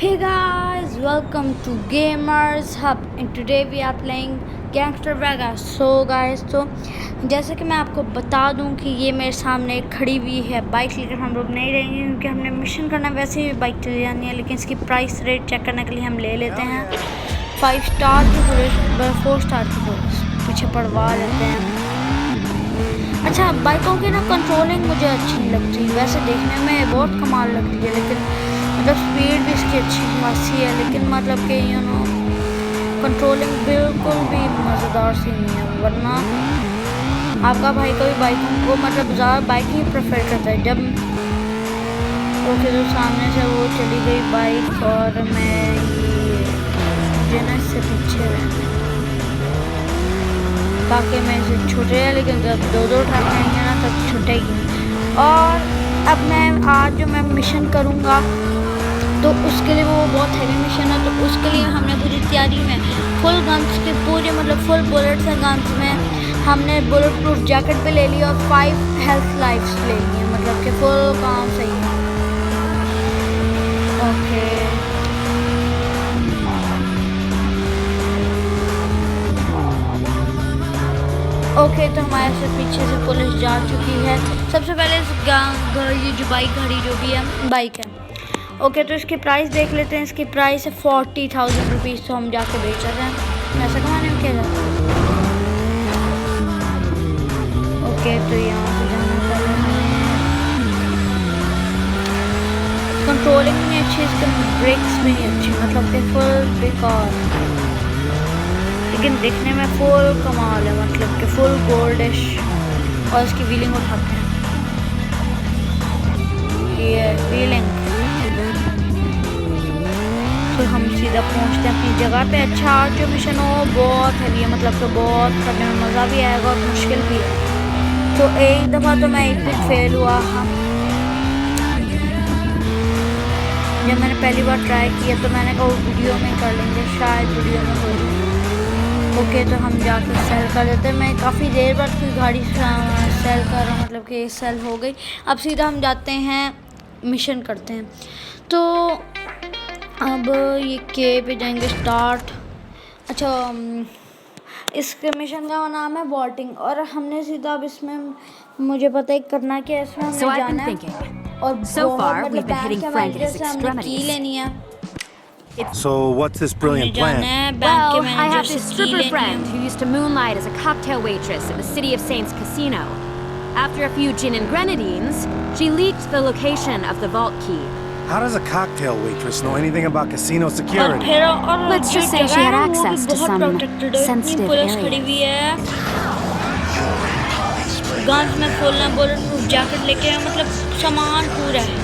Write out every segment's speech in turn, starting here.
Hey guys, welcome to Gamers Hub and today we are playing Gangster Vegas. So guys, तो जैसे कि मैं आपको बता दूं कि ये मेरे सामने खड़ी हुई है बाइक, लेकिन हम लोग नहीं रहेंगे क्योंकि हमने मिशन करना है। वैसे ही बाइक चली जानी है, लेकिन इसकी प्राइस रेट चेक करने के लिए हम ले लेते हैं 5 स्टार की पुलिस, 4 स्टार की पुलिस पीछे पड़वा लेते हैं। अच्छा, बाइकों की ना कंट्रोलिंग मुझे अच्छी नहीं लगती, वैसे देखने में बहुत कमाल लगती है, लेकिन मतलब स्पीड भी इसकी अच्छी खासी है, लेकिन मतलब कि कंट्रोलिंग बिल्कुल भी मज़ेदार सी नहीं है। वरना आपका भाई कभी बाइकों को मतलब ज़्यादा बाइक ही प्रेफर करता है। जब ओके, तो सामने से वो चली गई बाइक और मैं मुझे ना इससे पीछे रहना ताकि मैं इसे छूटे, लेकिन जब दो ट्रक आएंगे ना तब छूटेगी। और अब आज जो मैं मिशन करूँगा तो उसके लिए वो बहुत हैवी मिशन है, तो उसके लिए हमने पूरी तैयारी में फुल गन्स के पूरे मतलब फुल बुलेट्स हैं गन्स में। हमने बुलेट प्रूफ जैकेट भी ले ली और 5 हेल्थ लाइफ्स ले ली हैं, मतलब कि फुल काम सही है। ओके, तो हमारे से पीछे से पुलिस जा चुकी है। सबसे पहले ये जो बाइक खड़ी जो भी है बाइक है। ओके, तो इसकी प्राइस देख लेते हैं। इसकी प्राइस है 40,000 रुपीज़। तो हम जाके बेच रहे हैं, पैसा कमाने में क्या जाता है। ओके, तो यहाँ से जाना पड़ेगा। कंट्रोलिंग भी अच्छी, इसके ब्रेक्स भी नहीं अच्छी, मतलब कि फुल बेकार, लेकिन दिखने में फुल कमाल है, मतलब कि फुल गोल्डिश। और इसकी व्हीलिंग उठाते हैं, ये व्हीलिंग, तो हम सीधा पहुंचते हैं अपनी जगह पे। अच्छा, आज जो मिशन हो बहुत हैवी है, मतलब तो बहुत करने में मज़ा भी आएगा और मुश्किल भी है। तो एक दफ़ा तो मैं एक दिन फेल हुआ। जब मैंने पहली बार ट्राई किया तो मैंने कहा वीडियो में कर लेंगे, शायद वीडियो में हो जाए। ओके, तो हम जाकर सेल कर देते हैं। मैं काफ़ी देर बाद कोई गाड़ी सेल कर रहा हूँ, मतलब कि सेल हो गई। अब सीधा हम जाते हैं मिशन करते हैं। तो अब ये के पे जाएंगे स्टार्ट। अच्छा, इस मिशन का नाम है वॉल्टिंग, और हमने सीधा अब इसमें मुझे पता है करना क्या है। इसमें हमने जाना है और मतलब बैंक के मैनेजर से हमने की लेनी है। So what's this brilliant plan? Well, I have this stripper friend who used to moonlight as a cocktail waitress at the City of Saints casino. After a few gin and grenadines, she leaked the location of the vault key. How does a cocktail waitress know anything about casino security? Let's just say she had access to some sensitive areas. Guns में full है, bullet proof jacket लेके, मतलब सामान पूरा है।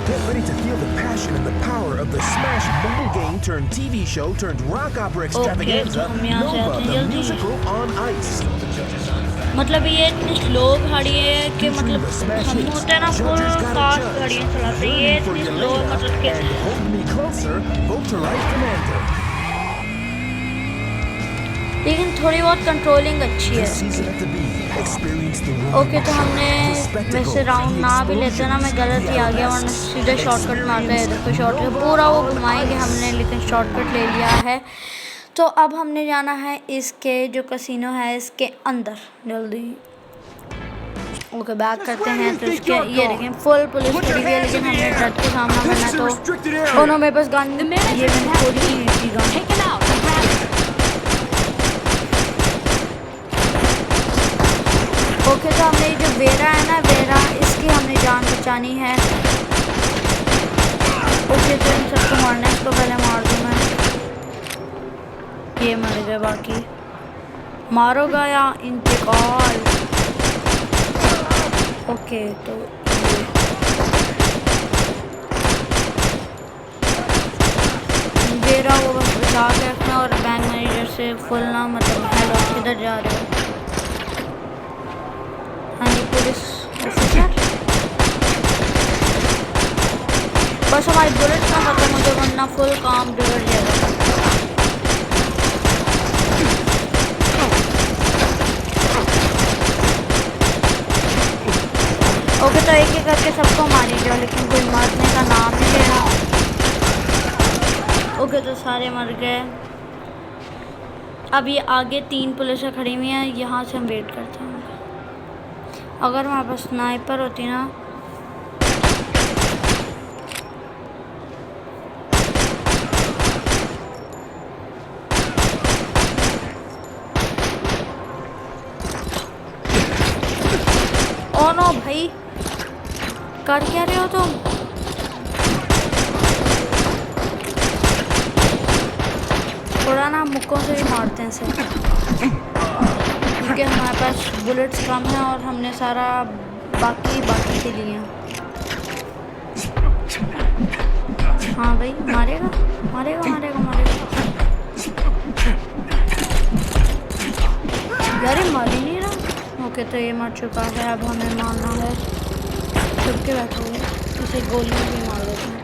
Get ready to feel the passion and the power of the smash mobile game turned TV show turned rock opera extravaganza, Nova, the musical on ice. मतलब ये इतनी स्लो गाड़ी है कि मतलब हम होते हैं ना फुल फास्ट गाड़ियाँ चलाते हैं, ये इतनी स्लो मतलब कि Hold me closer, Volterite Commander. लेकिन थोड़ी बहुत कंट्रोलिंग अच्छी है। ओके, तो हमने वैसे राउंड ना भी लेते ना, मैं गलत ही आ गया, वरना सीधा शॉर्टकट मारते हैं। देखो शॉर्टकट पूरा वो घुमाएंगे हमने, लेकिन शॉर्टकट ले लिया है। तो अब हमने जाना है इसके जो कैसीनो है इसके अंदर जल्दी। ओके, बैक करते हैं। तो इसके ये देखें फुल पुलिस खड़ी हुई है, लेकिन हमने ट्रक का सामना करना है। तो दोनों मेरे पास गन, ये मैंने थोड़ी सी गन। ओके, तो हमने जो वेरा है ना, वेरा, इसकी हमने जान बचानी है। ओके, तो इन सबको मारना है, इसको पहले मार दूँ मैं। ये मर गए, बाकी मारो गया इंतकाल। ओके, तो वेरा वो बस बचा के रखना, और बैंक मैनेजर से फुल ना मतलब हेलो किधर जा रहे हो। हाँ जी, पुलिस ऑफिसर, बस हमारी बुलेट ना खत्म हो जाए, वरना फुल काम बिगड़ जाएगा। ओके तो एक एक करके सबको मारी जाओ, लेकिन कोई मरने का नाम नहीं ले रहा। ओके तो सारे मर गए। अब ये आगे 3 पुलिसें खड़ी हुई हैं, यहाँ से हम वेट करते हैं। अगर हमारे पास स्नाइपर होती ना ओ नो भाई, कर क्या रहे हो तुम? थोड़ा ना मुक्कों से भी मारते हैं इसे, क्योंकि हमारे पास बुलेट्स कम है और हमने सारा बाकी के लिए। हाँ भाई, मारेगा मारेगा मारेगा मारेगा। यार ये मार ही नहीं रहा। ओके तो ये मर चुका है, अब हमें मारना है। छुप के बैठो, इसे गोलियों भी मार देते हैं।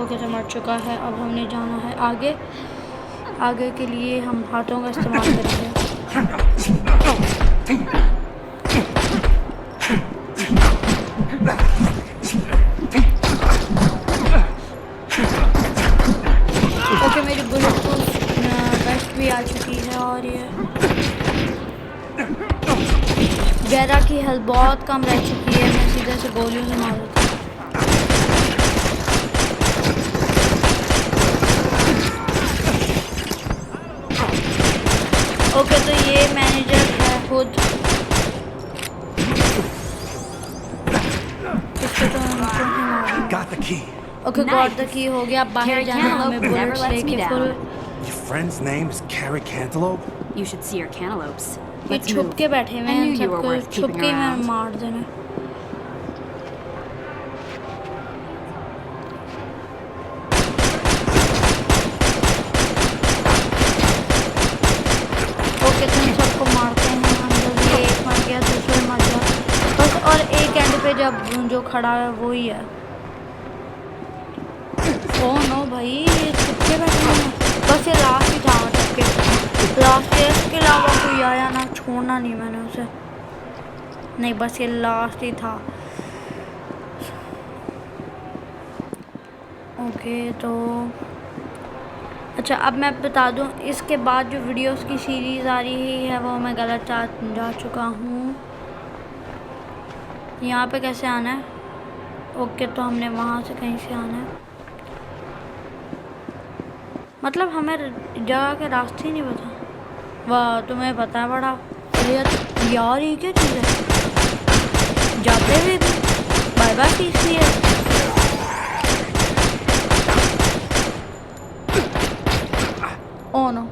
ओके तो मर चुका है, अब हमने जाना है आगे। आगे के लिए हम हाथों का इस्तेमाल करेंगे। ओके मेरी बुलेट प्रूफ वेस्ट भी आ चुकी है और ये गैरा की हेल्थ बहुत कम रह चुकी है। मैं सीधे से गोलियों से मार देता हूँ। ओके तो ये मैनेजर है खुद, इसको तो हम क्यों नहीं मारेंगे? Got the key. Okay got the key हो गया। बाहर जाना हमें बुलेट्स लेके full. Your friend's name is Carrie Cantaloupe? You should see your cantaloupes. ये Let's छुप move. के बैठे हुए I knew हैं you were सबको, worth छुप keeping के मैं around. मार देना। ओके तुम सबको मारते हैं हम जल्दी। एक मर गया, दूसरे मर गया बस, और एक एंड पे जब जो खड़ा है वो ही है। ओह नो भाई, ये छुप के बैठे हैं। बस ये लास्ट ही था, मतलब के लास्ट है, इसके अलावा कोई आया ना, छोड़ना नहीं मैंने उसे। नहीं बस ये लास्ट ही था। ओके तो अच्छा अब मैं बता दूं, इसके बाद जो वीडियोस की सीरीज़ आ रही है वो मैं गलत जा चुका हूँ। यहाँ पे कैसे आना है? ओके तो हमने वहाँ से कहीं से आना है, मतलब हमें जगह के रास्ते ही नहीं पता। वाह तुम्हें पता है बड़ा यार, ये क्या चीज़ है? जाते हुए भी बाय बाय सीखती है। ओह नो,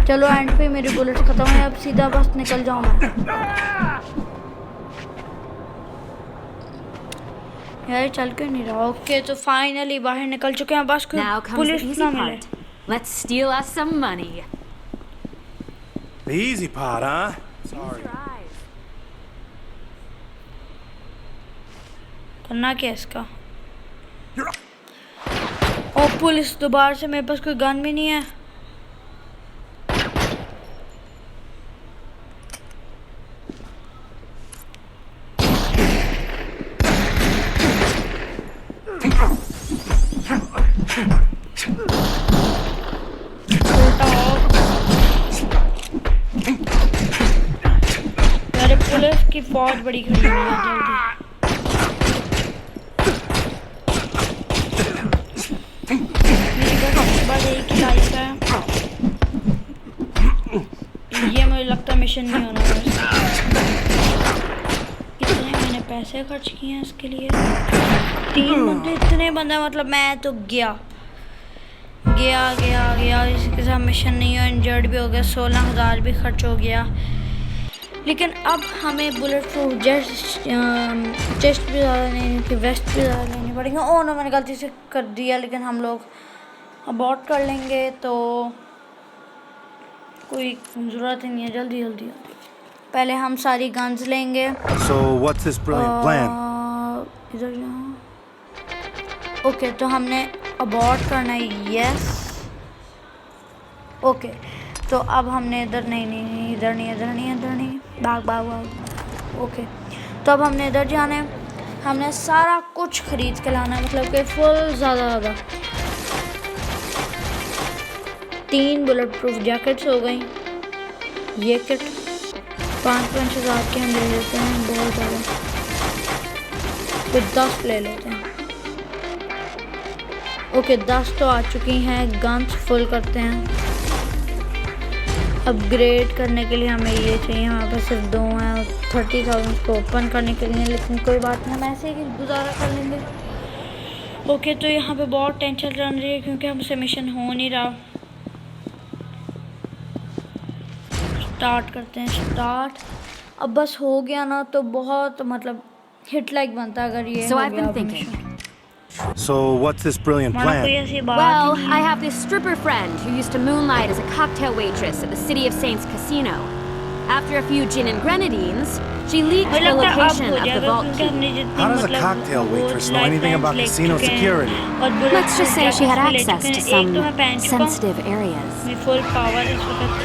चलो एंड पे मेरी बुलेट खत्म है, अब सीधा बस निकल जाऊँ मैं। यार चल क्यों नहीं रहा? ओके तो फाइनली बाहर निकल चुके हैं, बस Now comes the police easy ना मिले। part. Let's steal us some money. The easy part, huh? Sorry. करना क्या इसका? You're... ओ पुलिस दोबारा से, मेरे पास कोई गन भी नहीं है। मेरे पुलिस की फौज बड़ी खड़ी हुई है, जल्दी बस एक ही लाइफ है। ये मुझे लगता है मिशन नहीं होना है। इतने मैंने पैसे खर्च किए हैं इसके लिए। 3 बंदे, इतने बंदे, मतलब मैं तो गया इसके साथ मिशन नहीं हो, इंजर्ड भी हो गया, 16,000 भी खर्च हो गया। लेकिन अब हमें बुलेट प्रूफ चेस्ट भी ज़्यादा लेनी थी, वेस्ट भी ज़्यादा लेनी पड़ेगी। ओह नो मैंने गलती से कर दिया, लेकिन हम लोग अबॉर्ट कर लेंगे तो कोई ज़रूरत ही नहीं है। जल्दी पहले हम सारी गन्स लेंगे। So what's this brilliant plan? इधर जाओ। ओके तो हमने अबॉर्ट करना है, यस। ओके तो अब हमने इधर नहीं इधर नहीं भाग भाग भाग। ओके, तो अब हमने इधर जाना है। हमने सारा कुछ खरीद के लाना है, मतलब कि फुल ज़्यादा 3 बुलेट प्रूफ जैकेट्स हो गई। ये किट 5-5 हज़ार के हम ले लेते हैं, बहुत ज़्यादा। फिर 10 ले लेते हैं। ओके, 10 तो आ चुकी हैं। गन्स फुल करते हैं। अपग्रेड करने के लिए हमें ये चाहिए, हमारे पास सिर्फ 2 हैं और 30,000 को ओपन करने के लिए, लेकिन कोई बात नहीं, हम ऐसे ही गुजारा कर लेंगे। ओके, तो यहाँ पे बहुत टेंशन रन रही है क्योंकि हमसे मिशन हो नहीं रहा। स्टार्ट करते हैं। स्टार्ट अब बस हो गया ना तो बहुत मतलब हिट लाइक बनता अगर ये So हो I've गया been अब thinking. Mission. So, what's this brilliant हमारा कोई plan? ऐसी बात Well, ही I नहीं है। have this stripper friend who used to moonlight as a cocktail waitress at the City of Saints casino. After a few gin and grenadines, she leaked मुझे the लगता है अब location हो of the जाएगा vault क्योंकि हमने key. जितनी How does a मतलब cocktail वो waitress know lifelines anything about ले casino चुके हैं security? और bullet Let's just say proof she had jackets भी ले access चुके to हैं। एक तो मैं some पहन चुका हूँ, sensitive areas. मेरी फुल पावर है इस वक्त।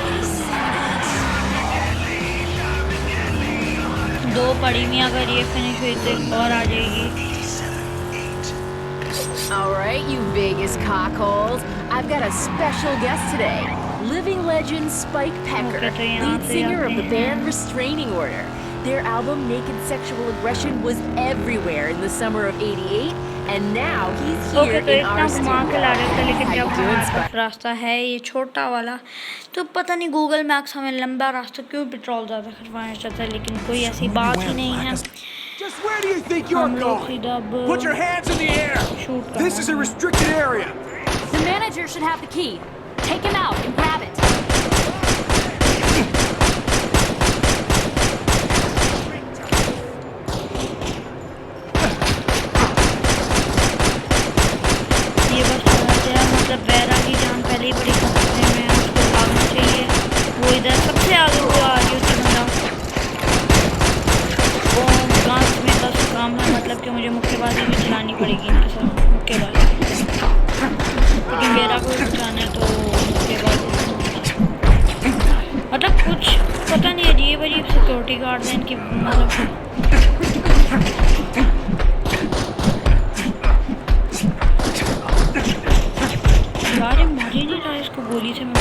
2 पड़ी हुई, अगर ये फिनिश हुई तो एक और आ जाएगी। All right, you Vegas cockholes. I've got a special guest today. Living legend Spike Pecker, Okay, तो यहाँ lead से singer of आते the हैं। band Restraining Order. Their album Naked Sexual Aggression was everywhere in the summer of '88, and now he's here okay, तो in इतना our घुमा के ला रहे थे, studio. लेकिन How जब you doing, हमारे पास Spike? रास्ता है ये छोटा वाला, तो पता नहीं गूगल मैप्स हमें लंबा रास्ता क्यों पेट्रोल ज़्यादा खर्चवाना चाहता है, लेकिन कोई ऐसी बात ही नहीं है। Just where do you think you're हम लोग going? सीधा अब Put your hands in the air! Shoot This is a करना है। restricted area. The manager should have the key. Take him out and grab it. ये बस थोड़ा सा मतलब वैरा की जान पहले ही बड़ी खतरे में है, उसको भागना चाहिए। वो इधर सबसे आगे वो आ रही होती बंदा। वो गांस में बस काम है, मतलब कि मुझे मुक्केबाजी भी चलानी पड़ेगी इनके साथ, मुक्केबाजी। लेकिन मेरा कोई बचाना है तो मुक्केबाजी, मतलब कुछ पता नहीं, अजीब सिक्योरिटी गार्ड हैं इनकी, मतलब यार ये मर ही नहीं रहा, इसको गोली से मैं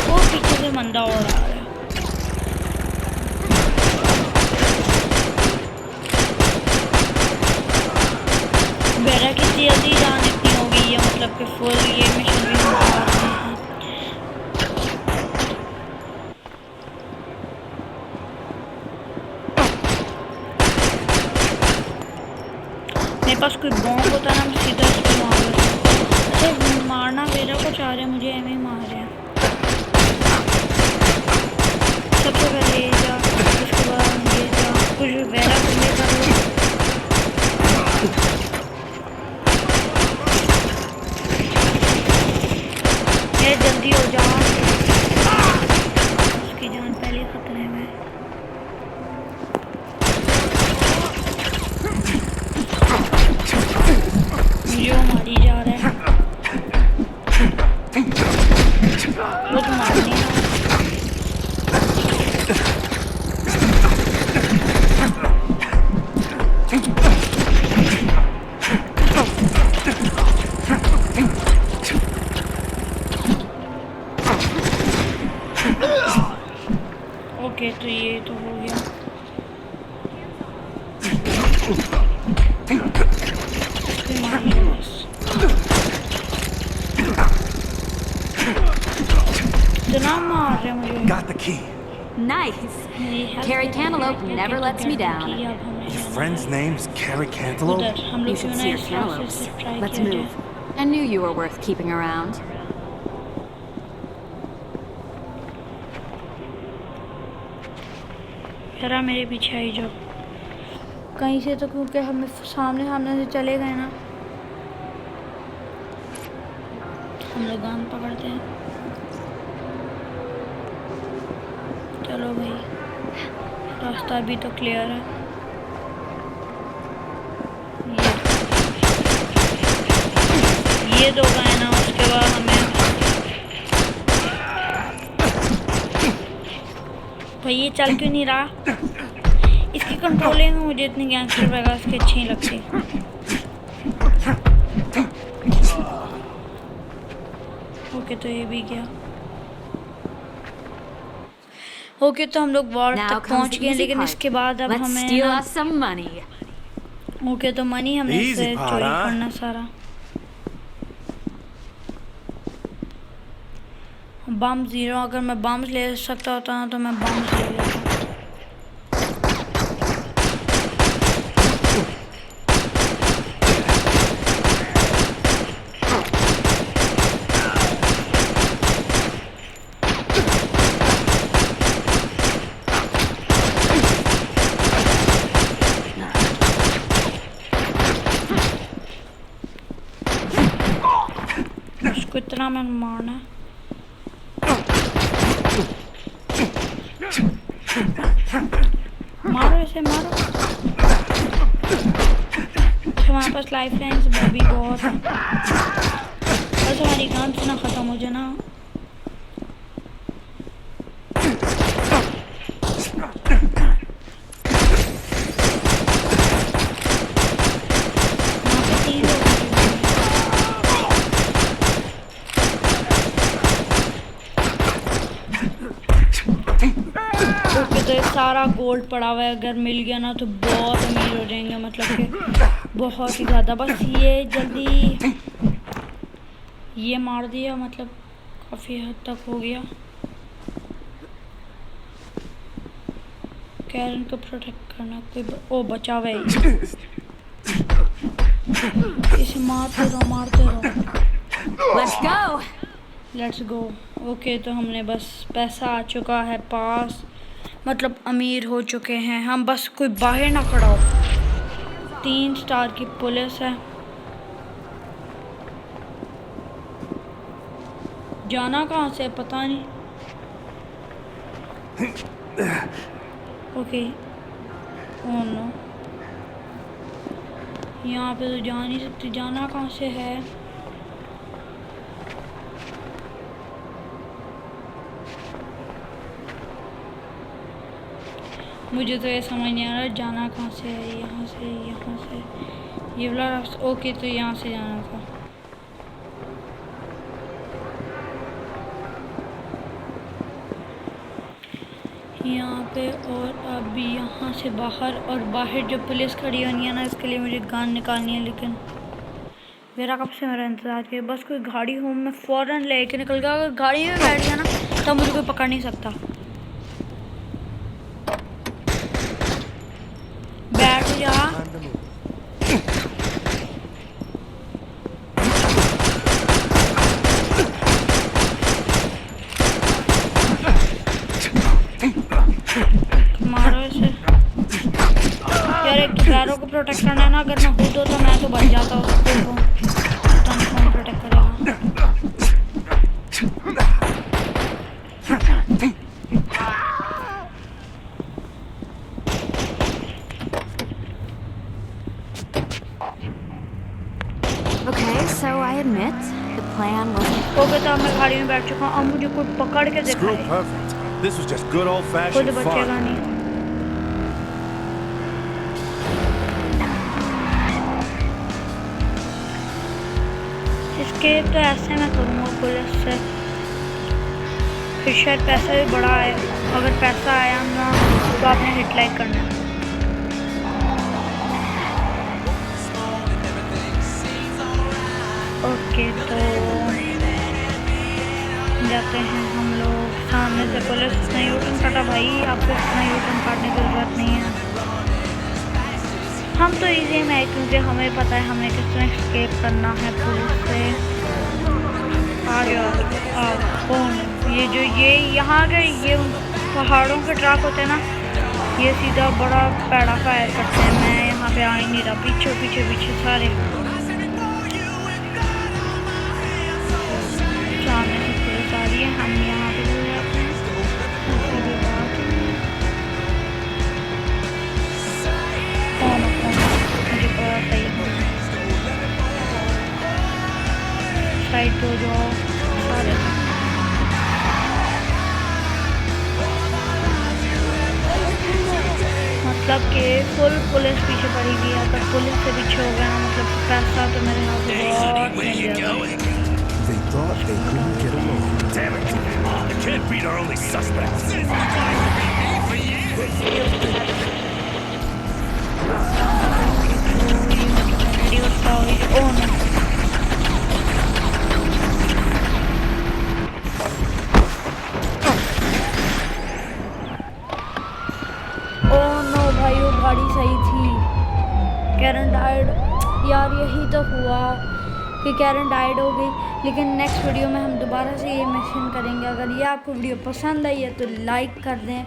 वो पीछे से बंदा और आ रहा है। बेरा की जल्दी जान इतनी हो गई है, मतलब कि फुल ये मिशन भी हम कर रहे हैं। मेरे पास कोई बॉम्ब होता ना, मैं सीधा इसको मार देता। अच्छा, मारना वेरा को चाह रहे हैं, मुझे एम ही मार रहे हैं। सबसे पहले ये जा, उसके बाद ये जा, कुछ वेरा को ले कर लो। ये जल्दी हो जाओ, उसकी जान पहले खतरे में। जो मारी जा रहा है वो तो मारनी है। ओके, तो ये तो हो गया। Got the key. Nice. Carrie Cantaloupe never lets me down. Your friend's name's Carrie Cantaloupe? You should see her cantaloupes. Let's move. I knew you were worth keeping around. जरा मेरे पीछे आई जाओ कहीं से, तो क्योंकि हमें सामने से चले गए ना, हम लोग गान पकड़ते हैं। चलो भाई, रास्ता भी तो क्लियर है। ये ये दो गए ना, उसके बाद हमें भाई ये चल क्यों नहीं रहा? इसकी कंट्रोलिंग मुझे इतनी गैंगस्टर वेगास की अच्छी नहीं लगती। ओके तो ये भी गया। ओके तो हम लोग वॉर Now तक comes पहुंच the गए, easy लेकिन part. इसके बाद अब Let's हमें steal ना, us some money. ओके तो मनी हमें Easy इससे part, चोरी huh? करना सारा। बम 0, अगर मैं बम्स ले सकता होता ना तो मैं बम्स ले लेता। उसको इतना मैंने मारना है। मारो इसे, मारो। हमारे पास लाइफ लाइन्स भी बहुत है, बस हमारी गन्स ना ख़त्म हो जाए ना। तो ये सारा गोल्ड पड़ा हुआ है, अगर मिल गया ना तो बहुत अमीर हो जाएंगे, मतलब कि बहुत ही ज़्यादा। बस ये जल्दी ये मार दिया, मतलब काफ़ी हद तक हो गया। कैरन को प्रोटेक्ट करना, कोई ओ बचा हुआ है, इसे मारते रहो, मारते रहो। Let's go. Let's go. Okay तो हमने बस पैसा आ चुका है पास, मतलब अमीर हो चुके हैं हम, बस कोई बाहर ना खड़ा हो। 3 स्टार की पुलिस है। जाना कहाँ से पता नहीं। ओके ओह नो, यहाँ पे तो जा नहीं सकती। जाना कहाँ से है? मुझे तो ये समझ नहीं आ रहा जाना कहाँ से है। यहाँ से, यहाँ से, ये वाला रास्ता। ओके तो यहाँ से जाना था। यहाँ पे, और अभी यहाँ से बाहर, और बाहर जो पुलिस खड़ी होनी है ना, इसके लिए मुझे गन निकालनी है। लेकिन मेरा कब से मेरा इंतज़ार किया, बस कोई गाड़ी हो मैं फ़ौरन लेके निकल गया। अगर गाड़ी में बैठ गया ना तब मुझे कोई पकड़ नहीं सकता। बैठ जा। Time to move. मारो इसे यार। एक पैरों को प्रोटेक्ट करना है ना, अगर मैं खुद होता मैं तो बच जाता उसको। पता नहीं कौन प्रोटेक्ट करेगा। Okay, so I admit the plan wasn't. Okay तो अब मैं गाड़ी में बैठ चुका हूँ। अब मुझे कोई पकड़ के Screw दिखाए, perfect. This was just good खुद old-fashioned बचेगा fun. नहीं। इसके तो ऐसे मैं करूँगा पुलिस से, फिर शायद पैसा भी बड़ा आए। अगर पैसा आया ना तो आपने हिट लाइक करना है। ओके तो जाते हैं हम लोग सामने से। पुलिस ने यूटर्न काटा भाई, आपको इतना यूटर्न काटने की ज़रूरत नहीं है। हम तो इजी में है क्योंकि हमें पता है हमें किस तरह एस्केप करना है पुलिस से। आ जाओ कौन ये जो ये यहाँ के ये पहाड़ों के ट्रक होते हैं ना, ये सीधा बड़ा पैड़ा फायर करते हैं। मैं यहाँ पे आ ही नहीं रहा, पीछे पीछे पीछे सारे सामने से पुलिस आ रही है। हम यहाँ पे चले जाते हैं। मुझे पता सही है। मतलब कि फुल पुलिस पीछे पड़ी हुई है। अगर पुलिस से पीछे हो गया मतलब पैसा तो मेरे यहाँ से बहुत मिल जाएगा। They thought they couldn't get along. Damn it. I can't beat our only suspect. Oh no. Oh no भाई वो गाड़ी सही थी। Karen died. यार यही तो हुआ कि कैरन डाइड हो गई। लेकिन नेक्स्ट वीडियो में हम दोबारा से ये मिशन करेंगे। अगर ये आपको वीडियो पसंद आई है तो लाइक कर दें